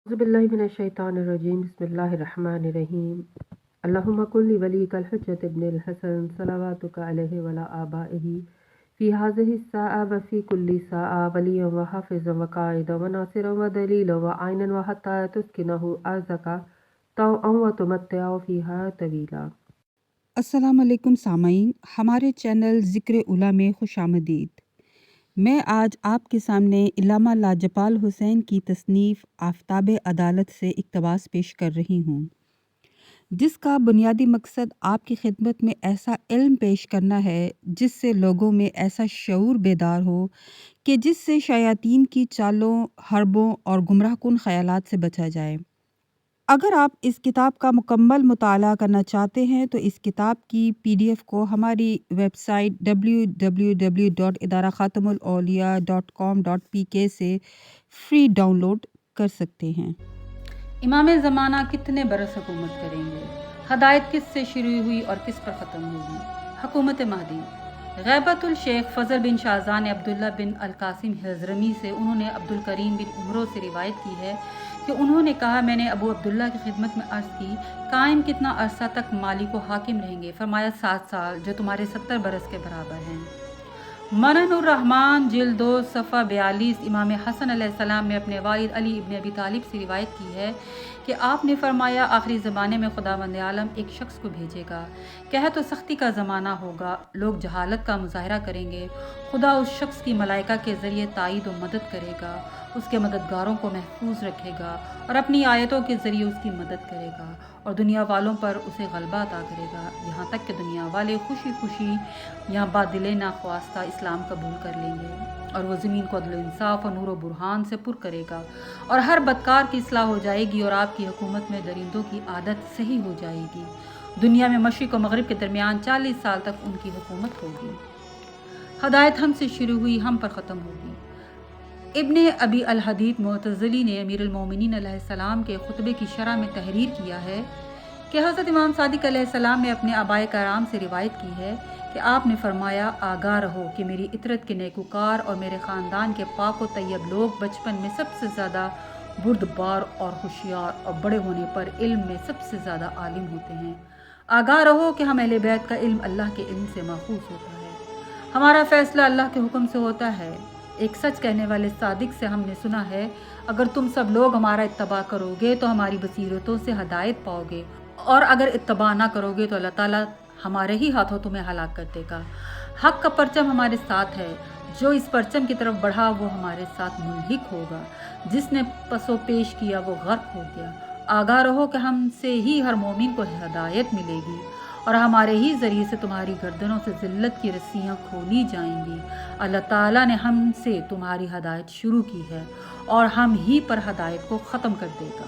अज़ुबिल्लाहिमिनश्शैतानिर्रजीम बिस्मिल्लाहिर्रहमानिर्रहीम अल्लाहुम्मा कुल्ली वलीकल हुज्जत इब्निल हसन सलवातुका अलैहि वला आबाइही फ़ी हाज़िहि स्साअ व फ़ी कुल्ली साअ वलिय्यन व हाफ़िज़न व क़ाइदन व नासिरन व दलीलन व आइनन व हत्ता तुस्किनहु अर्ज़का तौअन व तुमत्तिअहु फ़ीहा तवीला। अस्सलाम वालेकुम सामाईन, हमारे चैनल ज़िक्र उला में खुशामदीद। मैं आज आपके सामने इल्लामा लाजपाल हुसैन की तसनीफ़ आफ़ताब अदालत से इक़्तिबास पेश कर रही हूँ, जिसका बुनियादी मकसद आपकी खिदमत में ऐसा इल्म पेश करना है जिससे लोगों में ऐसा शऊर बेदार हो कि जिससे शयातीन की चालों, हरबों और गुमराहकुन ख़यालात से बचा जाए। अगर आप इस किताब का मुकम्मल मुताला करना चाहते हैं तो इस किताब की PDF को हमारी वेबसाइट www.idarakhatamulauliya.com.pk से फ्री डाउनलोड कर सकते हैं। इमाम ज़माना कितने बरस हुकूमत करेंगे? हदायत किस से शुरू हुई और किस पर ख़त्म होगी? हुकूमत महदी। गैबतुल शेख फ़ज़ल बिन शाहज़ान ने अब्दुल्ला बिन अल-कासिम हज़रमी से उन्होंने अब्दुल करीम बिन उमरों से रिवायत की है कि उन्होंने कहा, मैंने अबू अब्दुल्ला की खिदमत में अर्ज़ की, कायम कितना अरसा तक मालिक व हाकिम रहेंगे? फरमाया 7 साल, जो तुम्हारे 70 बरस के बराबर हैं। मननुर रहमान जिल्द 2 सफ़ा 42 इमाम हसन अलैहिस्सलाम ने अपने वालिद अली इब्न अबी तालिब से रिवायत की है कि आपने फरमाया, आखिरी ज़माने में खुदावंद आलम एक शख्स को भेजेगा। कह तो सख्ती का ज़माना होगा, लोग जहालत का मुज़ाहरा करेंगे। खुदा उस शख्स की मलाइका के ज़रिए ताईद व मदद करेगा, उसके मददगारों को महफूज रखेगा और अपनी आयतों के ज़रिए उसकी मदद करेगा और दुनिया वालों पर उसे गलबा अता करेगा, यहाँ तक कि दुनिया वाले खुशी खुशी या बादिल नाख्वास्ता इस्लाम कबूल कर लेंगे और वो ज़मीन को अदल इंसाफ और नूर व बुरहान से पुर करेगा और हर बदकार की इस्लाह हो जाएगी और आपकी हुकूमत में दरिंदों की आदत सही हो जाएगी। दुनिया में मशरिक़ और मग़रिब के दरमियान 40 साल तक उनकी हुकूमत होगी। हदायत हमसे शुरू हुई, हम पर ख़त्म होगी। इब्ने अबी अल-हदीद मुअतज़िली ने अमीरुल मोमिनीन अलैहिस्सलाम के खुतबे की शरह में तहरीर किया है कि हज़रत इमाम सादिक अलैहिस्सलाम ने अपने आबाए कराम से रिवायत की है कि आपने फरमाया, आगाह रहो कि मेरी इतरत के नेकुकार और मेरे ख़ानदान के पाक व तैयब लोग बचपन में सबसे ज़्यादा बुर्दबार और होशियार और बड़े होने पर इल्म में सबसे ज़्यादा आलिम होते हैं। आगाह रहो कि हम अहले बैत का इल्म अल्लाह के इल्म से महफूज होता है, हमारा फ़ैसला अल्लाह के हुक्म से होता है। एक सच कहने वाले सादिक से हमने सुना है, अगर तुम सब लोग हमारा इत्तबा करोगे तो हमारी बसीरतों से हदायत पाओगे और अगर इत्तबा ना करोगे तो अल्लाह ताला हमारे ही हाथों तुम्हें हलाक कर देगा। हक का परचम हमारे साथ है, जो इस परचम की तरफ बढ़ा वो हमारे साथ मुल्हिक होगा, जिसने पसो पेश किया वो गर्क हो गया। आगाह रहो कि हमसे ही हर मोमिन को हदायत मिलेगी और हमारे ही ज़रिए से तुम्हारी गर्दनों से ज़िल्लत की रस्सियाँ खोली जाएंगी। अल्लाह ताला ने हमसे तुम्हारी हदायत शुरू की है और हम ही पर हदायत को ख़त्म कर देगा।